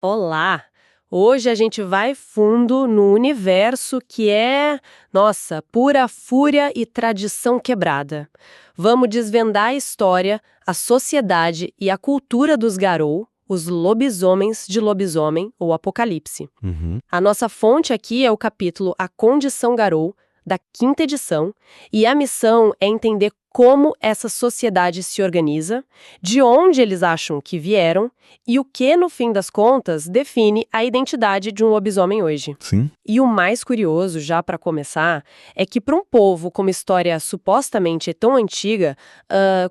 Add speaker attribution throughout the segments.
Speaker 1: Olá! Hoje a gente vai fundo no universo que é, nossa, pura fúria e tradição quebrada. Vamos desvendar a história, a sociedade e a cultura dos Garou, os lobisomens de lobisomem ou Apocalipse.
Speaker 2: Uhum.
Speaker 1: A nossa fonte aqui é o capítulo A Condição Garou, da quinta edição, e a missão é entender como essa sociedade se organiza, de onde eles acham que vieram e o que, no fim das contas, define a identidade de um lobisomem hoje.
Speaker 2: Sim.
Speaker 1: E o mais curioso, já para começar, é que para um povo com uma história supostamente tão antiga,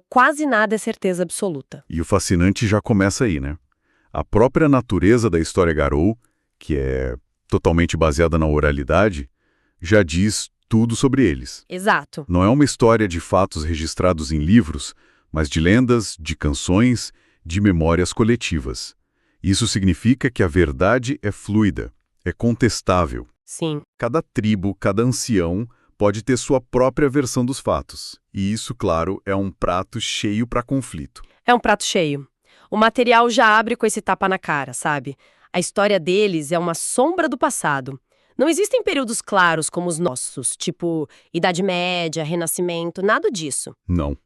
Speaker 1: quase nada é certeza absoluta.
Speaker 2: E o fascinante já começa aí, né? A própria natureza da história Garou, que é totalmente baseada na oralidade, já diz tudo sobre eles.
Speaker 1: Exato.
Speaker 2: Não é uma história de fatos registrados em livros, mas de lendas, de canções, de memórias coletivas. Isso significa que a verdade é fluida, é contestável.
Speaker 1: Sim.
Speaker 2: Cada tribo, cada ancião pode ter sua própria versão dos fatos. E isso, claro, é um prato cheio para conflito.
Speaker 1: É um prato cheio. O material já abre com esse tapa na cara, sabe? A história deles é uma sombra do passado. Não existem períodos claros como os nossos, tipo Idade Média, Renascimento, nada disso.
Speaker 2: Não.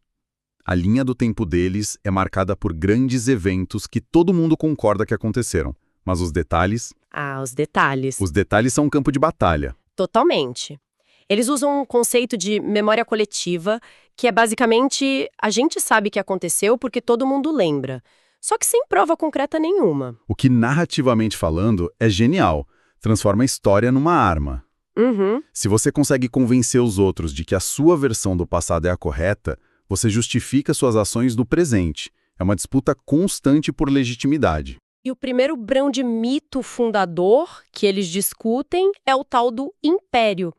Speaker 2: A linha do tempo deles é marcada por grandes eventos que todo mundo concorda que aconteceram. Mas os detalhes?
Speaker 1: Ah, os detalhes.
Speaker 2: Os detalhes são um campo de batalha.
Speaker 1: Totalmente. Eles usam um conceito de memória coletiva, que é basicamente a gente sabe que aconteceu porque todo mundo lembra. Só que sem prova concreta nenhuma.
Speaker 2: O que, narrativamente falando, é genial. Transforma a história numa arma.
Speaker 1: Uhum.
Speaker 2: Se você consegue convencer os outros de que a sua versão do passado é a correta, você justifica suas ações no presente. É uma disputa constante por legitimidade.
Speaker 1: E o primeiro grande mito fundador que eles discutem é o tal do Império.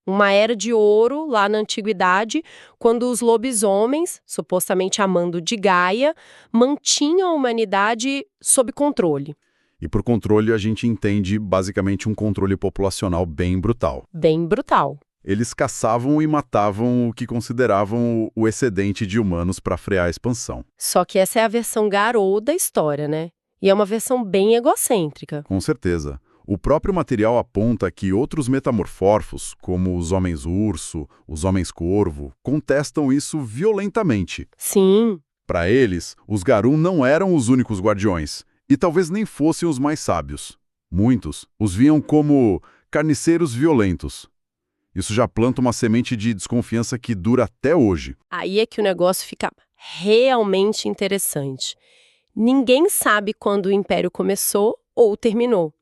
Speaker 1: Uma era de ouro lá na antiguidade, quando os lobisomens, supostamente a mando de Gaia, mantinham a humanidade sob controle.
Speaker 2: E por controle a gente entende basicamente um controle populacional bem brutal.
Speaker 1: Bem brutal.
Speaker 2: Eles caçavam e matavam o que consideravam o excedente de humanos para frear a expansão.
Speaker 1: Só que essa é a versão Garou da história, né? E é uma versão bem egocêntrica.
Speaker 2: Com certeza. O próprio material aponta que outros metamorfos, como os homens-urso, os homens-corvo, contestam isso violentamente.
Speaker 1: Sim.
Speaker 2: Para eles, os Garou não eram os únicos guardiões, e talvez nem fossem os mais sábios. Muitos os viam como carniceiros violentos. Isso já planta uma semente de desconfiança que dura até hoje.
Speaker 1: Aí é que o negócio fica realmente interessante. Ninguém sabe quando o Império começou ou terminou.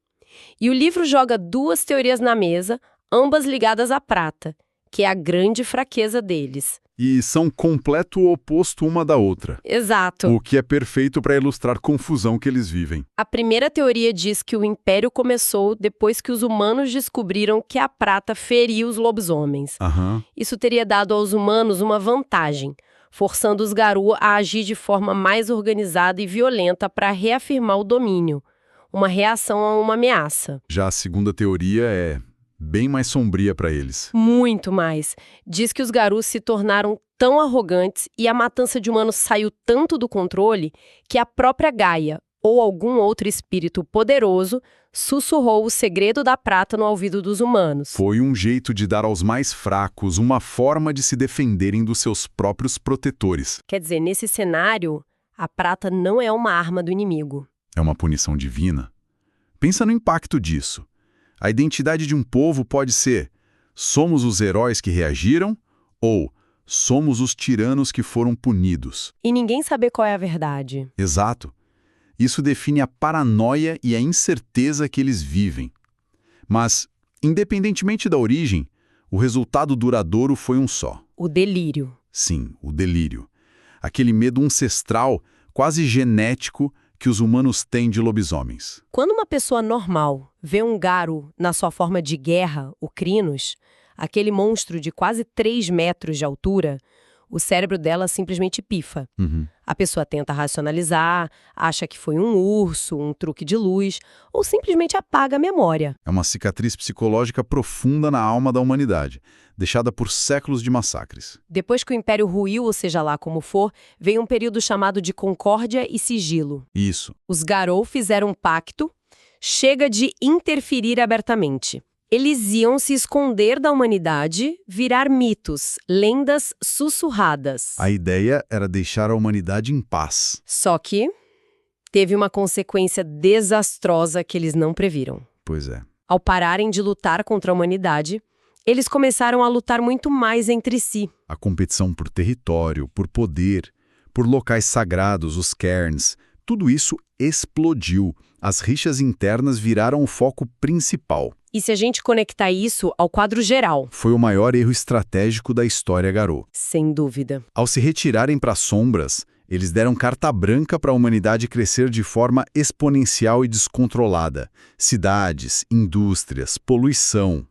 Speaker 1: E o livro joga duas teorias na mesa, ambas ligadas à prata, que é a grande fraqueza deles.
Speaker 2: E são completo oposto uma da outra.
Speaker 1: Exato.
Speaker 2: O que é perfeito para ilustrar a confusão que eles vivem.
Speaker 1: A primeira teoria diz que o Império começou depois que os humanos descobriram que a prata feria os lobisomens.
Speaker 2: Aham.
Speaker 1: Isso teria dado aos humanos uma vantagem, forçando os Garou a agir de forma mais organizada e violenta para reafirmar o domínio. Uma reação a uma ameaça.
Speaker 2: Já a segunda teoria é bem mais sombria para eles.
Speaker 1: Muito mais. Diz que os Garou se tornaram tão arrogantes e a matança de humanos saiu tanto do controle que a própria Gaia, ou algum outro espírito poderoso, sussurrou o segredo da prata no ouvido dos humanos.
Speaker 2: Foi um jeito de dar aos mais fracos uma forma de se defenderem dos seus próprios protetores.
Speaker 1: Quer dizer, nesse cenário, a prata não é uma arma do inimigo.
Speaker 2: É uma punição divina. Pensa no impacto disso. A identidade de um povo pode ser: somos os heróis que reagiram ou somos os tiranos que foram punidos.
Speaker 1: E ninguém saber qual é a verdade.
Speaker 2: Exato. Isso define a paranoia e a incerteza que eles vivem. Mas, independentemente da origem, o resultado duradouro foi um só.
Speaker 1: O delírio.
Speaker 2: Sim, o delírio. Aquele medo ancestral, quase genético, que os humanos têm de lobisomens.
Speaker 1: Quando uma pessoa normal vê um Garou na sua forma de guerra, o Crinos, aquele monstro de quase 3 metros de altura, o cérebro dela simplesmente pifa. A pessoa tenta racionalizar, acha que foi um urso, um truque de luz, ou simplesmente apaga a memória.
Speaker 2: É uma cicatriz psicológica profunda na alma da humanidade, deixada por séculos de massacres.
Speaker 1: Depois que o Império ruiu, ou seja lá como for, veio um período chamado de concórdia e sigilo.
Speaker 2: Isso.
Speaker 1: Os Garou fizeram um pacto, Chega de interferir abertamente. Eles iam se esconder da humanidade, virar mitos, lendas sussurradas.
Speaker 2: A ideia era deixar a humanidade em paz.
Speaker 1: Só que teve uma consequência desastrosa que eles não previram.
Speaker 2: Pois é.
Speaker 1: Ao pararem de lutar contra a humanidade, eles começaram a lutar muito mais entre si.
Speaker 2: A competição por território, por poder, por locais sagrados, os cairns, tudo isso explodiu. As rixas internas viraram o foco principal.
Speaker 1: E se a gente conectar isso ao quadro geral?
Speaker 2: Foi o maior erro estratégico da história Garou.
Speaker 1: Sem dúvida.
Speaker 2: Ao se retirarem para as sombras, eles deram carta branca para a humanidade crescer de forma exponencial e descontrolada. Cidades, indústrias, poluição.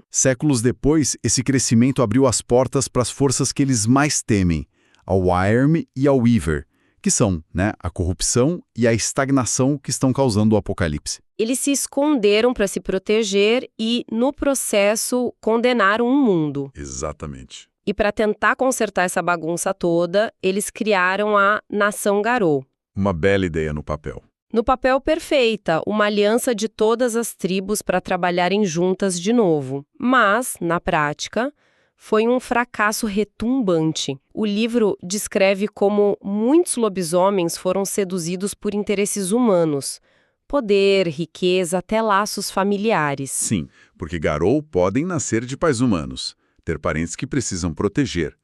Speaker 2: Séculos depois, esse crescimento abriu as portas para as forças que eles mais temem, ao Wyrm e ao Weaver, que são, a corrupção e a estagnação que estão causando o apocalipse.
Speaker 1: Eles se esconderam para se proteger e, no processo, condenaram o mundo.
Speaker 2: Exatamente.
Speaker 1: E para tentar consertar essa bagunça toda, eles criaram a Nação Garou.
Speaker 2: Uma bela ideia no papel.
Speaker 1: No papel, perfeita, uma aliança de todas as tribos para trabalharem juntas de novo. Mas, na prática, foi um fracasso retumbante. O livro descreve como muitos lobisomens foram seduzidos por interesses humanos. Poder, riqueza, até laços familiares.
Speaker 2: Sim, porque Garou podem nascer de pais humanos, ter parentes que precisam proteger.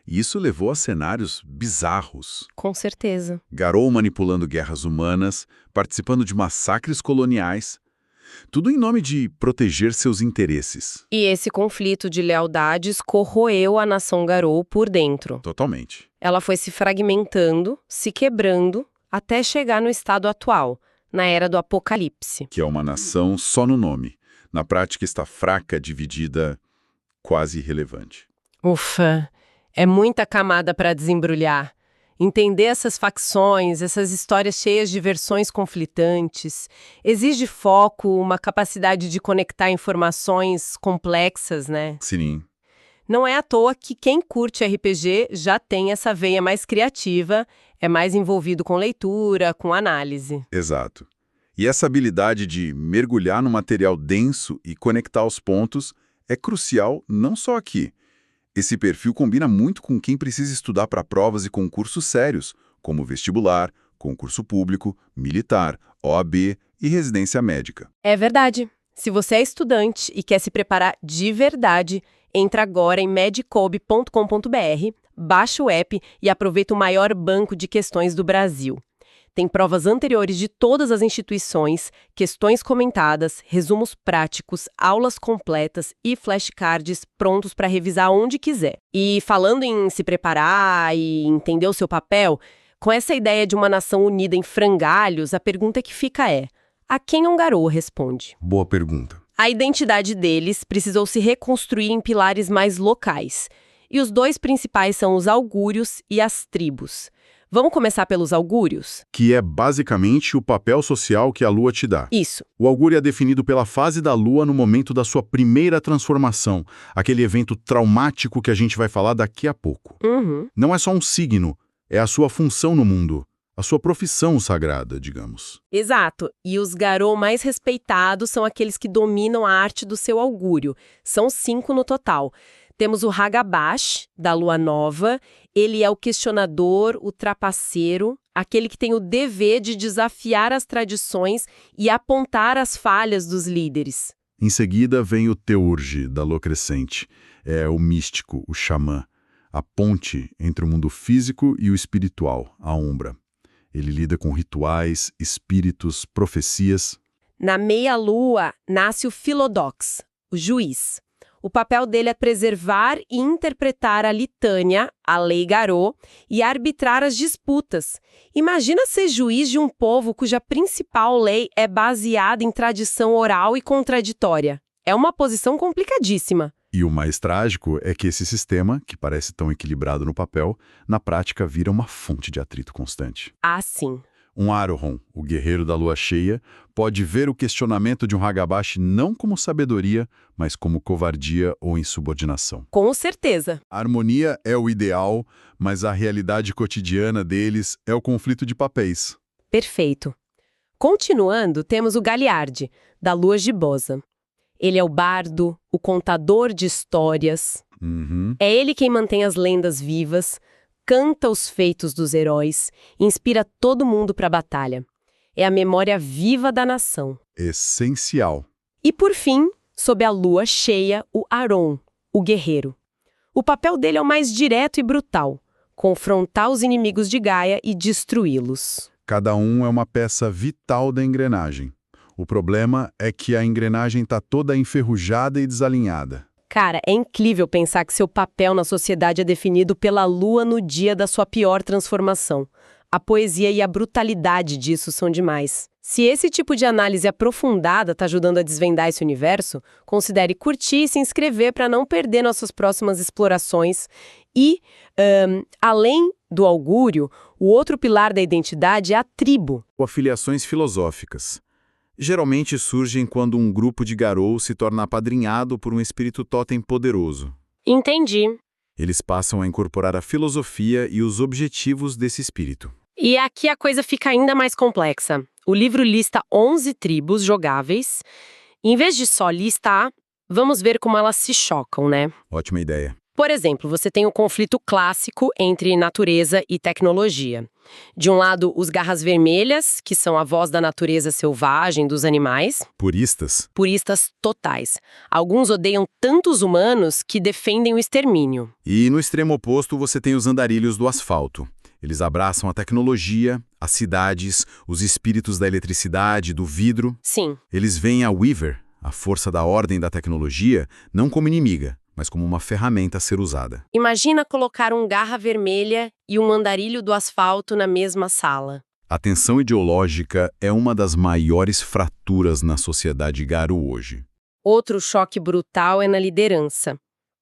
Speaker 2: E isso levou a cenários bizarros.
Speaker 1: Com certeza.
Speaker 2: Garou manipulando guerras humanas, participando de massacres coloniais, tudo em nome de proteger seus interesses.
Speaker 1: E esse conflito de lealdades corroeu a nação Garou por dentro.
Speaker 2: Totalmente.
Speaker 1: Ela foi se fragmentando, se quebrando, até chegar no estado atual, na era do apocalipse.
Speaker 2: Que é uma nação só no nome. Na prática está fraca, dividida, quase irrelevante.
Speaker 1: Ufa, é muita camada para desembrulhar. Entender essas facções, essas histórias cheias de versões conflitantes, exige foco, uma capacidade de conectar informações complexas, né?
Speaker 2: Sim.
Speaker 1: Não é à toa que quem curte RPG já tem essa veia mais criativa, é mais envolvido com leitura, com análise.
Speaker 2: Exato. E essa habilidade de mergulhar no material denso e conectar os pontos é crucial não só aqui. Esse perfil combina muito com quem precisa estudar para provas e concursos sérios, como vestibular, concurso público, militar, OAB e residência médica.
Speaker 1: É verdade. Se você é estudante e quer se preparar de verdade, entra agora em medicob.com.br, baixa o app e aproveita o maior banco de questões do Brasil. Tem provas anteriores de todas as instituições, questões comentadas, resumos práticos, aulas completas e flashcards prontos para revisar onde quiser. E falando em se preparar e entender o seu papel, com essa ideia de uma nação unida em frangalhos, a pergunta que fica é: a quem um Garou responde?
Speaker 2: Boa pergunta.
Speaker 1: A identidade deles precisou se reconstruir em pilares mais locais. E os dois principais são os augúrios e as tribos. Vamos começar pelos augúrios?
Speaker 2: Que é basicamente o papel social que a Lua te dá.
Speaker 1: Isso.
Speaker 2: O augúrio é definido pela fase da Lua no momento da sua primeira transformação, aquele evento traumático que a gente vai falar daqui a pouco. Não é só um signo, é a sua função no mundo, a sua profissão sagrada, digamos.
Speaker 1: Exato. E os Garou mais respeitados são aqueles que dominam a arte do seu augúrio. São 5 no total. Temos o Hagabash, da Lua Nova. Ele é o questionador, o trapaceiro, aquele que tem o dever de desafiar as tradições e apontar as falhas dos líderes.
Speaker 2: Em seguida vem o Teurge, da Lua Crescente. É o místico, o xamã, a ponte entre o mundo físico e o espiritual, a Umbra. Ele lida com rituais, espíritos, profecias.
Speaker 1: Na meia-lua nasce o Philodox, o juiz. O papel dele é preservar e interpretar a litânia, a lei Garou, e arbitrar as disputas. Imagina ser juiz de um povo cuja principal lei é baseada em tradição oral e contraditória. É uma posição complicadíssima.
Speaker 2: E o mais trágico é que esse sistema, que parece tão equilibrado no papel, na prática vira uma fonte de atrito constante.
Speaker 1: Ah, sim.
Speaker 2: Um Arohon, o guerreiro da lua cheia, pode ver o questionamento de um Hagabash não como sabedoria, mas como covardia ou insubordinação.
Speaker 1: Com certeza.
Speaker 2: A harmonia é o ideal, mas a realidade cotidiana deles é o conflito de papéis.
Speaker 1: Perfeito. Continuando, temos o Galiardi, da lua gibosa. Ele é o bardo, o contador de histórias. É ele quem mantém as lendas vivas, canta os feitos dos heróis, inspira todo mundo para a batalha. É a memória viva da nação.
Speaker 2: Essencial.
Speaker 1: E por fim, sob a lua cheia, o Aron, o guerreiro. O papel dele é o mais direto e brutal, confrontar os inimigos de Gaia e destruí-los.
Speaker 2: Cada um é uma peça vital da engrenagem. O problema é que a engrenagem está toda enferrujada e desalinhada.
Speaker 1: Cara, é incrível pensar que seu papel na sociedade é definido pela lua no dia da sua pior transformação. A poesia e a brutalidade disso são demais. Se esse tipo de análise aprofundada está ajudando a desvendar esse universo, considere curtir e se inscrever para não perder nossas próximas explorações. E, além do augúrio, o outro pilar da identidade é a tribo.
Speaker 2: Afiliações filosóficas. Geralmente surgem quando um grupo de Garou se torna apadrinhado por um espírito totem poderoso.
Speaker 1: Entendi.
Speaker 2: Eles passam a incorporar a filosofia e os objetivos desse espírito.
Speaker 1: E aqui a coisa fica ainda mais complexa. O livro lista 11 tribos jogáveis. Em vez de só listar, vamos ver como elas se chocam, né?
Speaker 2: Ótima ideia.
Speaker 1: Por exemplo, você tem o conflito clássico entre natureza e tecnologia. De um lado, os garras vermelhas, que são a voz da natureza selvagem dos animais.
Speaker 2: Puristas.
Speaker 1: Puristas totais. Alguns odeiam tanto os humanos que defendem o extermínio.
Speaker 2: E no extremo oposto você tem os andarilhos do asfalto. Eles abraçam a tecnologia, as cidades, os espíritos da eletricidade, do vidro.
Speaker 1: Sim.
Speaker 2: Eles veem a Weaver, a força da ordem da tecnologia, não como inimiga, mas como uma ferramenta a ser usada.
Speaker 1: Imagina colocar um garra vermelha e um andarilho do asfalto na mesma sala.
Speaker 2: A tensão ideológica é uma das maiores fraturas na sociedade Garou hoje.
Speaker 1: Outro choque brutal é na liderança.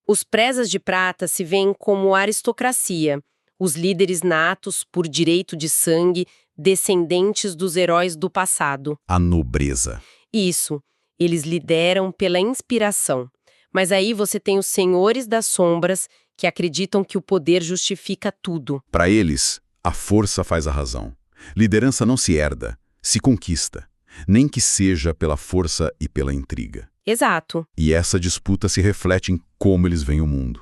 Speaker 1: Os presas de prata se veem como aristocracia, os líderes natos por direito de sangue, descendentes dos heróis do passado.
Speaker 2: A nobreza.
Speaker 1: Isso, eles lideram pela inspiração. Mas aí você tem os senhores das sombras que acreditam que o poder justifica tudo.
Speaker 2: Para eles, a força faz a razão. Liderança não se herda, se conquista, nem que seja pela força e pela intriga.
Speaker 1: Exato.
Speaker 2: E essa disputa se reflete em como eles veem o mundo.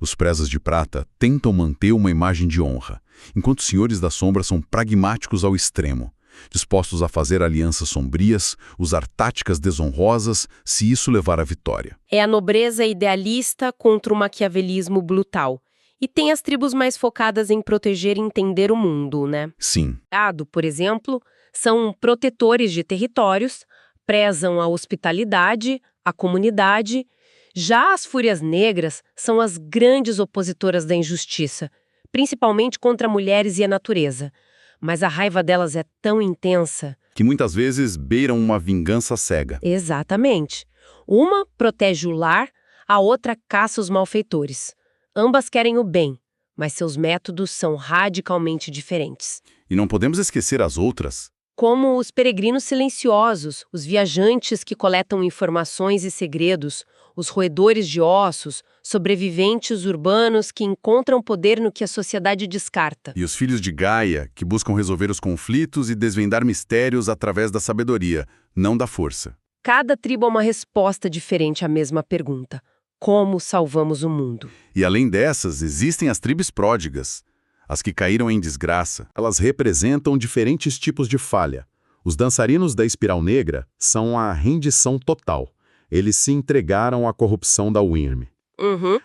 Speaker 2: Os presas de prata tentam manter uma imagem de honra, enquanto os senhores da sombra são pragmáticos ao extremo, dispostos a fazer alianças sombrias, usar táticas desonrosas, se isso levar à vitória.
Speaker 1: É a nobreza idealista contra o maquiavelismo brutal. E tem as tribos mais focadas em proteger e entender o mundo, né?
Speaker 2: Sim.
Speaker 1: Gado, por exemplo, são protetores de territórios, prezam a hospitalidade, a comunidade. Já as fúrias negras são as grandes opositoras da injustiça, principalmente contra mulheres e a natureza. Mas a raiva delas é tão intensa
Speaker 2: Que muitas vezes beiram uma vingança cega.
Speaker 1: Exatamente. Uma protege o lar, a outra caça os malfeitores. Ambas querem o bem, mas seus métodos são radicalmente diferentes.
Speaker 2: E não podemos esquecer as outras.
Speaker 1: Como os peregrinos silenciosos, os viajantes que coletam informações e segredos, os roedores de ossos, sobreviventes urbanos que encontram poder no que a sociedade descarta.
Speaker 2: E os filhos de Gaia, que buscam resolver os conflitos e desvendar mistérios através da sabedoria, não da força.
Speaker 1: Cada tribo é uma resposta diferente à mesma pergunta. Como salvamos o mundo?
Speaker 2: E além dessas, existem as tribos pródigas. As que caíram em desgraça, elas representam diferentes tipos de falha. Os dançarinos da espiral negra são a rendição total. Eles se entregaram à corrupção da Wyrm.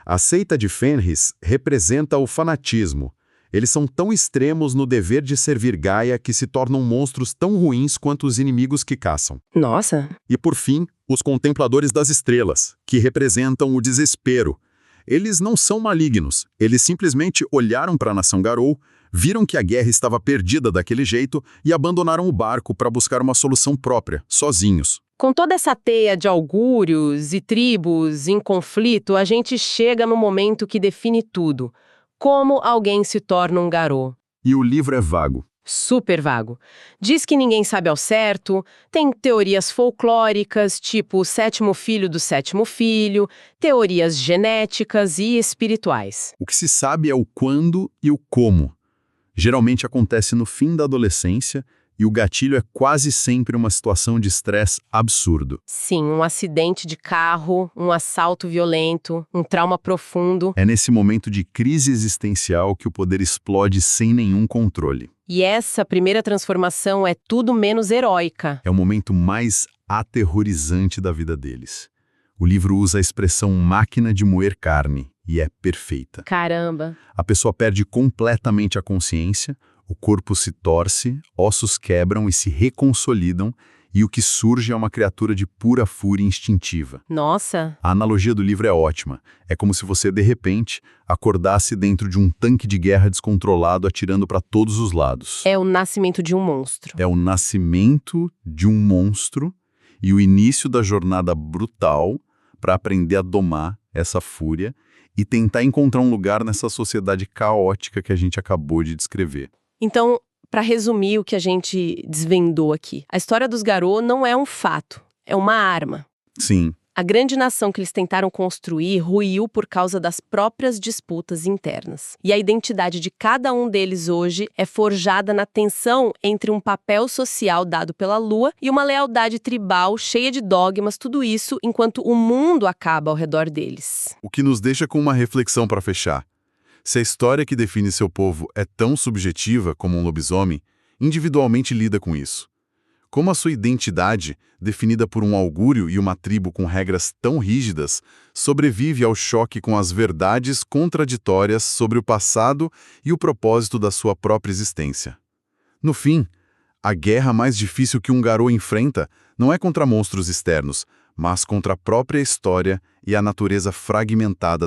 Speaker 2: A seita de Fenris representa o fanatismo. Eles são tão extremos no dever de servir Gaia que se tornam monstros tão ruins quanto os inimigos que caçam.
Speaker 1: Nossa!
Speaker 2: E por fim, os contempladores das estrelas, que representam o desespero. Eles não são malignos, eles simplesmente olharam para a nação Garou, viram que a guerra estava perdida daquele jeito e abandonaram o barco para buscar uma solução própria, sozinhos.
Speaker 1: Com toda essa teia de augúrios e tribos em conflito, a gente chega no momento que define tudo. Como alguém se torna um Garou?
Speaker 2: E o livro é vago.
Speaker 1: Super vago. Diz que ninguém sabe ao certo, tem teorias folclóricas, tipo o sétimo filho do sétimo filho, teorias genéticas e espirituais.
Speaker 2: O que se sabe é o quando e o como. Geralmente acontece no fim da adolescência, E o gatilho é quase sempre uma situação de estresse absurdo.
Speaker 1: Sim, um acidente de carro, um assalto violento, um trauma profundo.
Speaker 2: É nesse momento de crise existencial que o poder explode sem nenhum controle.
Speaker 1: E essa primeira transformação é tudo menos heróica.
Speaker 2: É o momento mais aterrorizante da vida deles. O livro usa a expressão máquina de moer carne, e é perfeita.
Speaker 1: Caramba!
Speaker 2: A pessoa perde completamente a consciência, o corpo se torce, ossos quebram e se reconsolidam, e o que surge é uma criatura de pura fúria instintiva.
Speaker 1: Nossa!
Speaker 2: A analogia do livro é ótima. É como se você, de repente, acordasse dentro de um tanque de guerra descontrolado atirando para todos os lados.
Speaker 1: É o nascimento de um monstro.
Speaker 2: É o nascimento de um monstro e o início da jornada brutal para aprender a domar essa fúria e tentar encontrar um lugar nessa sociedade caótica que a gente acabou de descrever.
Speaker 1: Então, para resumir o que a gente desvendou aqui, a história dos Garou não é um fato, é uma arma.
Speaker 2: Sim.
Speaker 1: A grande nação que eles tentaram construir ruiu por causa das próprias disputas internas. E a identidade de cada um deles hoje é forjada na tensão entre um papel social dado pela Lua e uma lealdade tribal cheia de dogmas, tudo isso enquanto o mundo acaba ao redor deles.
Speaker 2: O que nos deixa com uma reflexão para fechar. Se a história que define seu povo é tão subjetiva como um lobisomem, individualmente lida com isso. Como a sua identidade, definida por um augúrio e uma tribo com regras tão rígidas, sobrevive ao choque com as verdades contraditórias sobre o passado e o propósito da sua própria existência. No fim, a guerra mais difícil que um Garou enfrenta não é contra monstros externos, mas contra a própria história e a natureza fragmentada